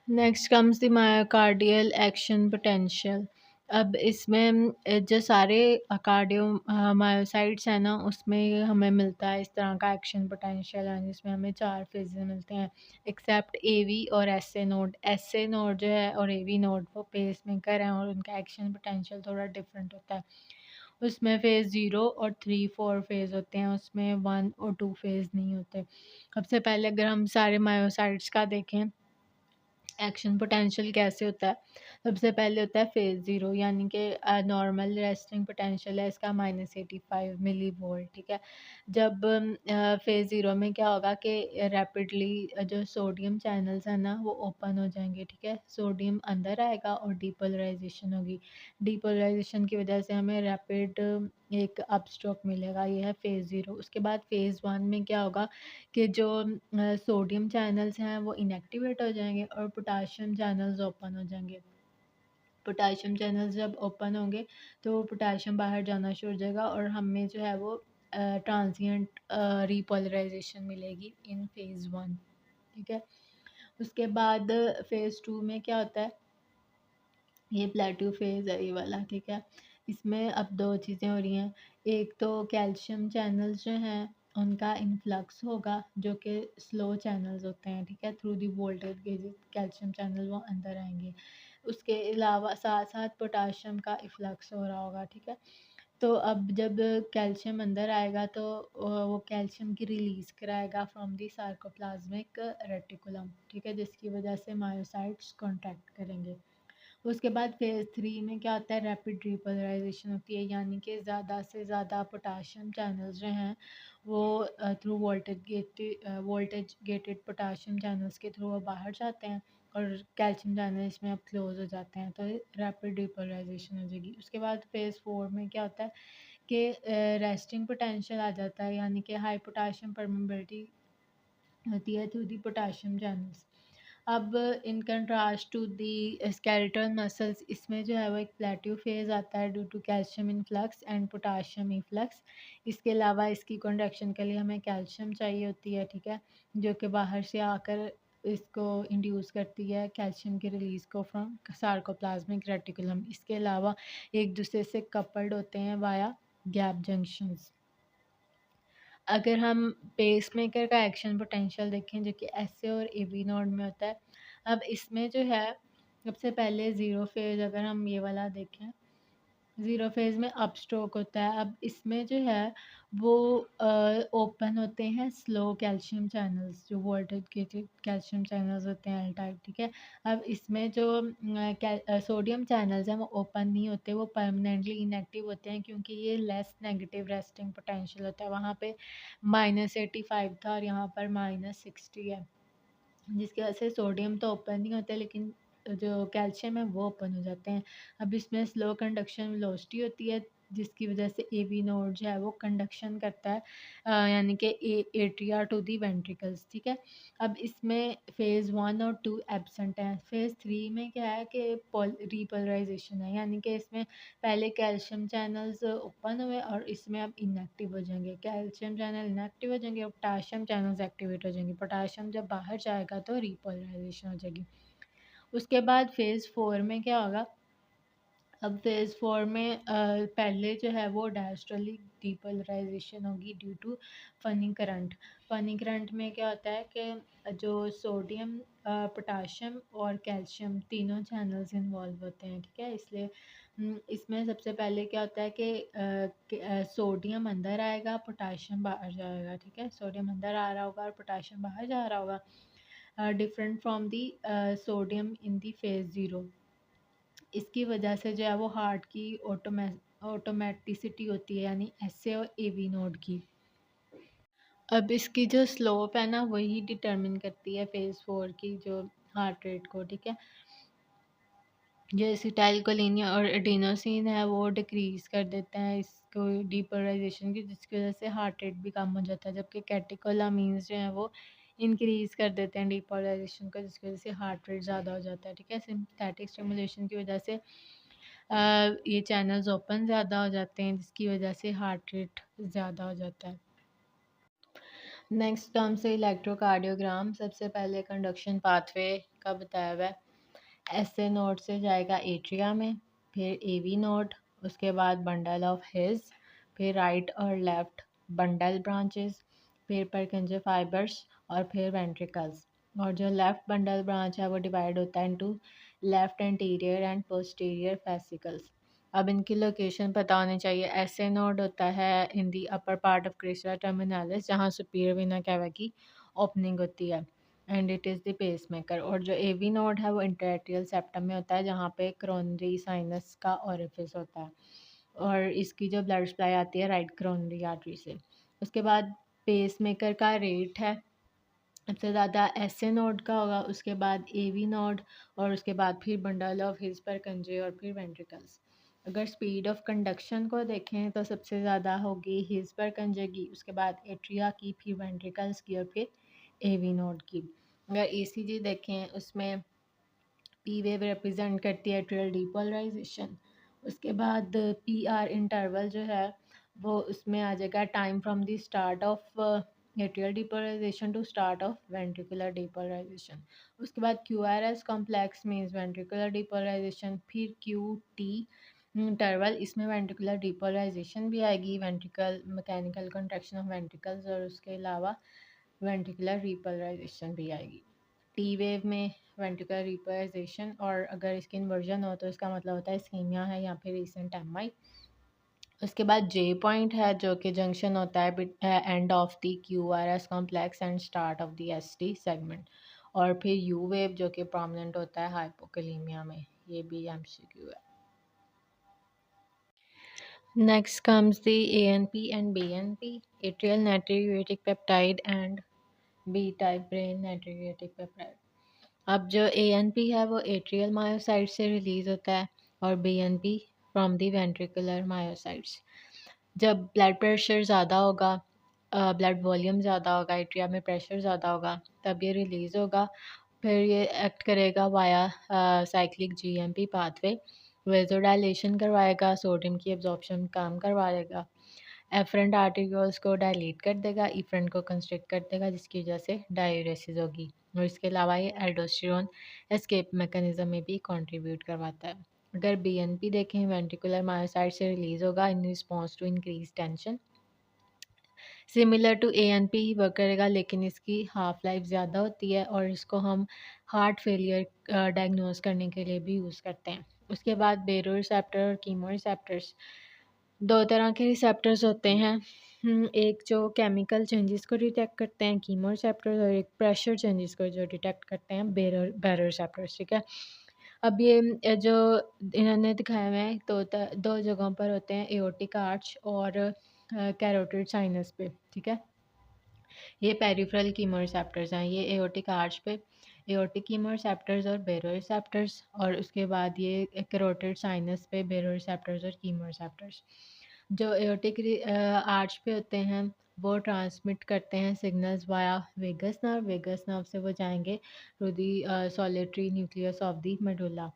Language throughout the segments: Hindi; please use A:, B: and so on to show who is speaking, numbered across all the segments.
A: Next comes the myocardial action potential. अब इसमें जो सारे कार्डियो मायोसाइट्स हैं ना, उसमें हमें मिलता है इस तरह का एक्शन पोटेंशियल है, जिसमें हमें 4 फेजेस मिलते हैं एक्सेप्ट एवी और एसए नोड। एसए नोड जो है और एवी नोड वो पेसमेकर हैं और उनका एक्शन पोटेंशियल थोड़ा डिफरेंट होता है। उसमें फ़ेज़ 0 और 3, 4 फ़ेज़ होते हैं, उसमें 1 और 2 फ़ेज़ नहीं होते। सबसे पहले अगर हम सारे मायोसाइट्स का देखें एक्शन पोटेंशियल कैसे होता है। सबसे पहले होता है फ़ेज़ 0, यानी कि नॉर्मल रेस्टिंग पोटेंशियल है इसका -85 मिली वोल्ट, ठीक है। जब फ़ेज़ 0 में क्या होगा कि रैपिडली जो सोडियम चैनल्स हैं ना वो ओपन हो जाएंगे, ठीक है। सोडियम अंदर आएगा और डीपोलराइजेशन होगी। डीपोलराइजेशन की वजह से हमें रैपिड एक अपस्ट्रोक मिलेगा, ये है फ़ेज़ 0। उसके बाद फ़ेज़ 1 में क्या होगा कि जो सोडियम चैनल्स हैं वो इनएक्टिवेट हो जाएंगे और पोटाशियम चैनल्स ओपन हो जाएंगे। पोटाशियम चैनल्स जब ओपन होंगे तो पोटाशियम बाहर जाना शुरू हो जाएगा और हमें जो है वो ट्रांजिएंट रीपोलराइजेशन मिलेगी इन फ़ेज़ 1, ठीक है। उसके बाद फ़ेज़ 2 में क्या होता है, ये प्लेट्यू फेज़ है ये वाला, ठीक है। इसमें अब 2 चीज़ें हो रही हैं, एक तो कैल्शियम चैनल्स जो हैं उनका इन्फ्लक्स होगा जो कि स्लो चैनल्स होते हैं, ठीक है। Through the voltage gates calcium channel वो अंदर आएंगे। उसके अलावा साथ साथ पोटाशियम का इफ्लक्स हो रहा होगा, ठीक है। तो अब जब कैल्शियम अंदर आएगा तो वो कैल्शियम की रिलीज़ कराएगा फ्रॉम दी सार्कोप्लाज्मिक रेटिकुलम, ठीक है, जिसकी वजह से मायोसाइट्स कॉन्ट्रैक्ट करेंगे। उसके बाद फ़ेज़ 3 में क्या होता है, रैपिड रिपोलराइजेशन होती है, यानी कि ज़्यादा से ज़्यादा पोटाशियम चैनल्स जो हैं वो through voltage gated potassium channels के थ्रू वो बाहर जाते हैं और कैल्शियम चैनल इसमें अब क्लोज हो जाते हैं, तो रैपिड रिपोलराइजेशन हो जाएगी। उसके बाद फ़ेज़ 4 में क्या होता है कि रेस्टिंग पोटेंशियल आ जाता है, यानी कि हाई पोटाशियम परमेबिलिटी होती है थ्रू दी पोटाशियम चैनल्स। अब in contrast to the skeletal muscles, इसमें जो है वो एक प्लेट्यू फेज़ आता है due to calcium influx and potassium influx. इसके अलावा इसकी कंडक्शन के लिए हमें कैल्शियम चाहिए होती है, ठीक है, जो कि बाहर से आकर इसको इंड्यूस करती है कैल्शियम की रिलीज़ को फ्रॉम सार्कोप्लाज्मिक रेटिकुलम। इसके अलावा एक दूसरे से कपल्ड होते हैं वाया गैप जंक्शंस। अगर हम पेसमेकर का एक्शन पोटेंशियल देखें जो कि एसए और एवी नोड में होता है, अब इसमें जो है सबसे पहले ज़ीरो फेज़ अगर हम ये वाला देखें, ज़ीरो फेज़ में अप स्ट्रोक होता है। अब इसमें जो है वो ओपन होते हैं स्लो कैल्शियम चैनल्स, जो वोल्टेज गेटेड कैल्शियम चैनल्स होते हैं एल टाइप, ठीक है। अब इसमें जो सोडियम चैनल्स हैं वो ओपन नहीं होते, वो परमानेंटली इनएक्टिव होते हैं क्योंकि ये लेस नेगेटिव रेस्टिंग पोटेंशियल होता है। वहाँ पे -85 था और यहाँ पर -60 है, जिसकी वजह से सोडियम तो ओपन नहीं होता लेकिन जो कैल्शियम है वो ओपन हो जाते हैं। अब इसमें स्लो कंडक्शन वेलोसिटी होती है जिसकी वजह से एवी नोड जो है वो कंडक्शन करता है, यानी कि एट्रिया टू दी वेंट्रिकल्स, ठीक है। अब इसमें फ़ेज़ 1 और 2 एब्सेंट हैं। फ़ेज़ 3 में क्या है कि रीपोलराइजेशन है, यानी कि इसमें पहले कैल्शियम चैनल्स ओपन हुए और इसमें अब इनएक्टिव हो जाएंगे। कैल्शियम चैनल इनएक्टिव हो जाएंगे और पोटाशियम चैनल्स एक्टिवेट हो जाएंगे। पोटाशियम जब बाहर जाएगा तो रीपोलराइजेशन हो जाएगी। उसके बाद फ़ेज़ 4 में क्या होगा, अब फ़ेज़ 4 में पहले जो है वो डायस्ट्रली डीपोलराइजेशन होगी due to funny current. Funny current में क्या होता है कि जो सोडियम पोटाशियम और कैल्शियम तीनों चैनल्स इन्वॉल्व होते हैं, ठीक है। इसलिए इसमें सबसे पहले क्या होता है कि सोडियम अंदर आएगा, पोटाशियम बाहर जाएगा, ठीक है। सोडियम अंदर आ रहा होगा और पोटाशियम बाहर जा रहा होगा, different from the sodium in the phase 0। इसकी वजह से जो है वो हार्ट की ऑटोमेटिसिटी होती है, यानी एसए और एवी नोड की। अब इसकी जो स्लोप है ना वही डिटरमिन करती है फ़ेज़ 4 की जो हार्ट रेट को, ठीक है। जो एसिटाइलकोलिन और एडिनोसिन है वो डिक्रीज़ कर देते हैं इसको डीपोलराइजेशन की, जिसकी वजह से हार्ट रेट भी कम हो जाता है, जबकि कैटेकोलामीन्स जो हैं वो इंक्रीज़ कर देते हैं डीपोलराइजेशन को, जिसकी वजह से हार्ट रेट ज़्यादा हो जाता है, ठीक है। सिम्पथेटिक स्टिमुलेशन की वजह से ये चैनल्स ओपन ज़्यादा हो जाते हैं, जिसकी वजह से हार्ट रेट ज़्यादा हो जाता है। नेक्स्ट टर्म से इलेक्ट्रोकार्डियोग्राम। सबसे पहले कंडक्शन पाथवे का बताया हुआ है। SA नोड से जाएगा एट्रिया में, फिर AV नोड, उसके बाद बंडल ऑफ हिज, फिर राइट और लेफ्ट बंडल ब्रांचेस, फिर परकिंजे फाइबर्स और फिर वेंट्रिकल्स। और जो लेफ्ट बंडल ब्रांच है वो डिवाइड होता है into left anterior and posterior fascicles. अब इनकी लोकेशन पता होनी चाहिए। SA नोड होता है in the upper part of crista terminalis, जहाँ सुपीरियर वेना कैवा की ओपनिंग होती है, and it is the pacemaker. और जो AV नोड है वो इंटरएट्रियल सेप्टम में होता है, जहाँ पे क्रोनरी साइनस का ओरिफिस होता है, और इसकी जो ब्लड सप्लाई आती है राइट क्रोनरी आर्टरी से। उसके बाद पेस मेकर का रेट है सबसे ज़्यादा SA नोड का होगा, उसके बाद AV नोड, और उसके बाद फिर बंडल ऑफ हिज पर कंजे और फिर वेंट्रिकल्स। अगर स्पीड ऑफ कंडक्शन को देखें तो सबसे ज़्यादा होगी हिज पर कंजे की, उसके बाद एट्रिया की, फिर वेंट्रिकल्स की और फिर AV नोड की। अगर ECG देखें उसमें P वेव रिप्रेजेंट करती है एट्रियल डीपोलराइजेशन। उसके बाद PR इंटरवल जो है वो उसमें आ जाएगा time from the start of atrial depolarization to start of ventricular depolarization. उसके बाद QRS complex means ventricular depolarization, फिर QT इंटरवल, इसमें वेंट्रिकुलर डीपोलराइजेशन भी आएगी, ventricle mechanical contraction of ventricles, और उसके अलावा वेंट्रिकुलर रिपोलराइजेशन भी आएगी। T वेव में वेंट्रिकुलर रिपोलराइजेशन, और अगर इसकी इन्वर्जन हो तो इसका मतलब होता है इस्कीमिया है या फिर रीसेंट MI। उसके बाद J पॉइंट है जो कि जंक्शन होता है end of the QRS complex and start of the ST segment. और फिर U वेव जो कि प्रोमिनेंट होता है हाइपोकैलिमिया में, ये भी MCQ है। Next comes the ANP and BNP, atrial natriuretic peptide and B-type brain natriuretic peptide। अब जो ANP है वो एट्रियल मायोसाइट से रिलीज होता है, और BNP from the ventricular myocytes. जब ब्लड प्रेशर ज़्यादा होगा, ब्लड वॉल्यूम ज़्यादा होगा, एट्रिया में प्रेशर ज़्यादा होगा, तब ये रिलीज़ होगा। फिर ये एक्ट करेगा via cyclic GMP pathway, vasodilation करवाएगा, सोडियम की एब्जॉर्प्शन काम करवा देगा, एफरेंट आर्टिकल्स को डायलीट कर देगा, इफरेंट को कंस्ट्रिक्ट कर देगा, जिसकी वजह से डायूरेसिस होगी। और इसके अलावा ये एल्डोस्टेरोन एस्केप मैकेनिज्म में भी कंट्रीब्यूट करवाता है। अगर BNP देखें, वेंट्रिकुलर मायोसाइट से रिलीज होगा in response to increase tension, similar to ANP ही वर्क करेगा, लेकिन इसकी हाफ लाइफ ज़्यादा होती है, और इसको हम हार्ट फेलियर डायग्नोज करने के लिए भी यूज़ करते हैं। उसके बाद बेरो रिसेप्टर और कीमो रिसेप्टर्स, दो तरह के रिसेप्टर्स होते हैं। एक जो केमिकल चेंजेस को डिटेक्ट करते हैं कीमो रिसेप्टर्स, और एक प्रेशर चेंजेस को जो डिटेक्ट करते हैं बेरो रिसेप्टर्स, ठीक है। अब ये जो इन्होंने दिखाया हुआ है तो दो जगहों पर होते हैं, एओर्टिक आर्च और कैरोटिड साइनस पे, ठीक है। ये पेरिफेरल कीमो रिसेप्टर्स हैं, ये एओर्टिक आर्च पे एओर्टिक कीमो रिसेप्टर्स और बेरो रिसेप्टर्स, और उसके बाद ये कैरोटिड साइनस पे बेरो रिसेप्टर्स और कीमो रिसेप्टर्स। जो एओर्टिक आर्च पे होते हैं वो ट्रांसमिट करते हैं सिग्नल्स वाया वेगस नर्व से वो जाएंगे to the solitary nucleus of the medulla.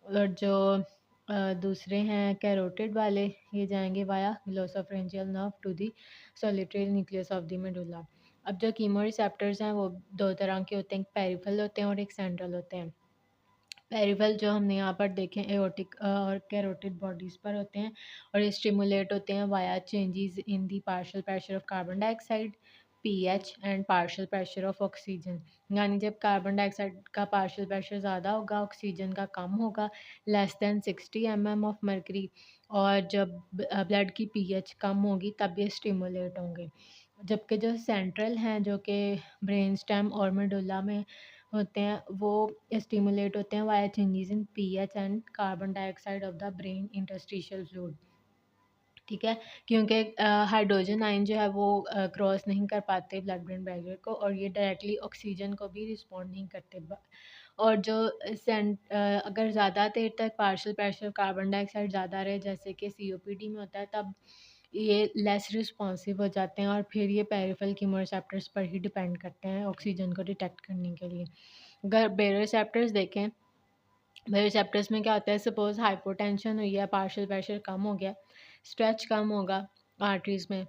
A: और जो दूसरे हैं कैरोटिड वाले, ये जाएंगे via glossopharyngeal nerve to the solitary nucleus of the medulla. अब जो कीमो रिसेप्टर्स हैं वो दो तरह के होते हैं, एक पेरिफेरल होते हैं और एक सेंट्रल होते हैं। पेरिफेरल जो हमने यहाँ पर देखे एओर्टिक और कैरोटिड बॉडीज़ पर होते हैं, और ये स्टिमुलेट होते हैं via changes in the partial pressure of carbon dioxide pH and partial pressure of oxygen. यानी जब कार्बन डाइऑक्साइड का पार्शियल प्रेशर ज़्यादा होगा, ऑक्सीजन का कम होगा, less than 60 mm of mercury, और जब ब्लड की pH कम होगी तब ये स्टिमुलेट होंगे। जबकि जो सेंट्रल हैं जो कि ब्रेन स्टेम और मेडुला में होते हैं वो स्टिमुलेट होते हैं via changes in pH and carbon dioxide of the brain interstitial fluid, ठीक है। क्योंकि हाइड्रोजन आयन जो है वो क्रॉस नहीं कर पाते ब्लड ब्रेन बैरियर को, और ये डायरेक्टली ऑक्सीजन को भी रिस्पॉन्ड नहीं करते। और जो अगर ज़्यादा देर तक पार्शियल प्रेशर कार्बन डाइऑक्साइड ज़्यादा रहे, जैसे कि COPD में होता है, तब ये लेस रिस्पॉन्सिव हो जाते हैं, और फिर ये पेरिफेरल कीमोरिसेप्टर्स पर ही डिपेंड करते हैं ऑक्सीजन को डिटेक्ट करने के लिए। अगर बेरोसेप्टर्स देखें, बेरोसेप्टर्स में क्या होता है, सपोज हाइपोटेंशन हुई है, पार्शियल प्रेशर कम हो गया, स्ट्रेच कम होगा आर्टरीज में,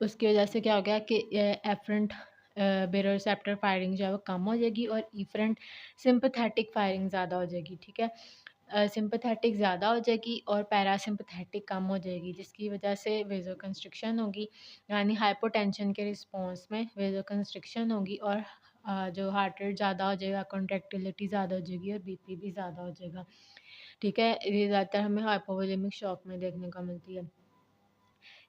A: उसकी वजह से क्या हो गया कि एफरेंट बेरोसेप्टर फायरिंग जो है वो कम हो जाएगी और इफरेंट सिंपैथेटिक फायरिंग ज़्यादा हो जाएगी, ठीक है। सिंपैथेटिक ज़्यादा हो जाएगी और पैरासिम्पैथेटिक कम हो जाएगी, जिसकी वजह से वेज़ोकंस्ट्रिक्शन होगी, यानी हाइपोटेंशन के रिस्पॉन्स में वेज़ोकंस्ट्रिक्शन होगी और जो हार्ट रेट ज़्यादा हो जाएगा, कॉन्ट्रैक्टिलिटी ज़्यादा हो जाएगी और बीपी भी ज़्यादा हो जाएगा, ठीक है। ये ज़्यादातर हमें हाइपोवोलेमिक शॉक में देखने को मिलती है।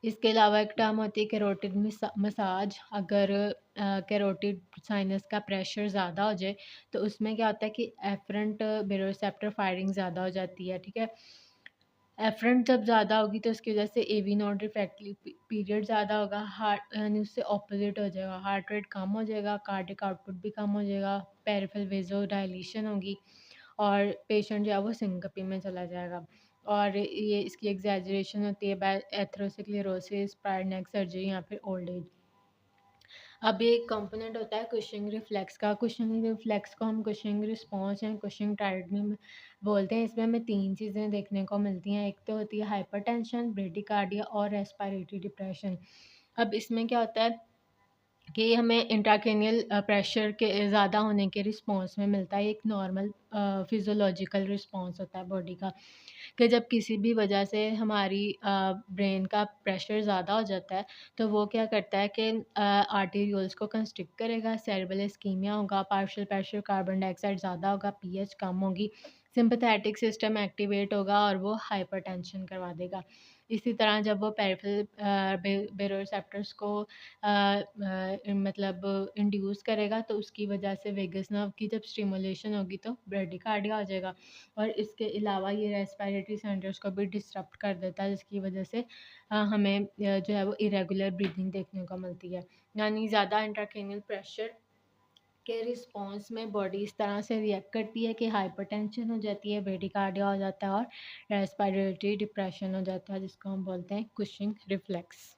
A: इसके अलावा एक टर्म होती है कैरोटिड मसाज। अगर कैरोटिड साइनस का प्रेशर ज़्यादा हो जाए तो उसमें क्या होता है कि एफरेंट बेरोसेप्टर फायरिंग ज़्यादा हो जाती है, ठीक है। एफरेंट जब ज़्यादा होगी तो उसकी वजह से एवी नोड रिफ्रैक्टिव पीरियड ज़्यादा होगा, हार्ट यानी उससे ऑपोजिट हो जाएगा, हार्ट रेट कम हो जाएगा, कार्डिक आउटपुट भी कम हो जाएगा, पेरिफेरल वेजो डायलेशन होगी और पेशेंट जो है वो सिंकपी में चला जाएगा। और ये इसकी एग्जैजरेशन होती है बाय एथेरोस्क्लेरोसिस, प्रायर नेक सर्जरी या फिर ओल्ड एज। अब ये एक कंपोनेंट होता है कुशिंग रिफ्लेक्स का। कुशिंग रिफ्लेक्स को हम कुशिंग रिस्पॉन्स या कुशिंग टाइटनिंग बोलते हैं। इसमें हमें 3 चीज़ें देखने को मिलती हैं। एक तो होती है हाइपरटेंशन, ब्रेडिकार्डिया और रेस्पिरेटरी डिप्रेशन। अब इसमें क्या होता है कि हमें इंट्राक्रैनियल प्रेशर के ज़्यादा होने के रिस्पॉन्स में मिलता है। एक नॉर्मल फिज़ियोलॉजिकल रिस्पॉन्स होता है बॉडी का, कि जब किसी भी वजह से हमारी ब्रेन का प्रेशर ज़्यादा हो जाता है तो वो क्या करता है कि आर्टेरियोल्स को कंस्ट्रिक्ट करेगा, सेरेब्रल इस्कीमिया होगा, पार्शियल प्रेशर कार्बन डाइऑक्साइड ज़्यादा होगा, पीएच कम होगी, सिंपैथेटिक सिस्टम एक्टिवेट होगा और वो हाइपरटेंशन करवा देगा। इसी तरह जब वो पेरिफेरल बेरोसेप्टर्स को मतलब इंड्यूस करेगा तो उसकी वजह से वेगस नर्व की जब स्टिमुलेशन होगी तो ब्रेडिकार्डिया हो जाएगा। और इसके अलावा ये रेस्पिरेटरी सेंटर्स को भी डिसरप्ट कर देता है, जिसकी वजह से हमें जो है वो इरेगुलर ब्रीदिंग देखने को मिलती है। यानी ज़्यादा इंट्राक्रैनियल प्रेशर के रिस्पॉन्स में बॉडी इस तरह से रिएक्ट करती है कि हाइपरटेंशन हो जाती है, ब्रेडिकार्डिया हो जाता है और रेस्पिरेटरी डिप्रेशन हो जाता है, जिसको हम बोलते हैं कुशिंग रिफ्लेक्स।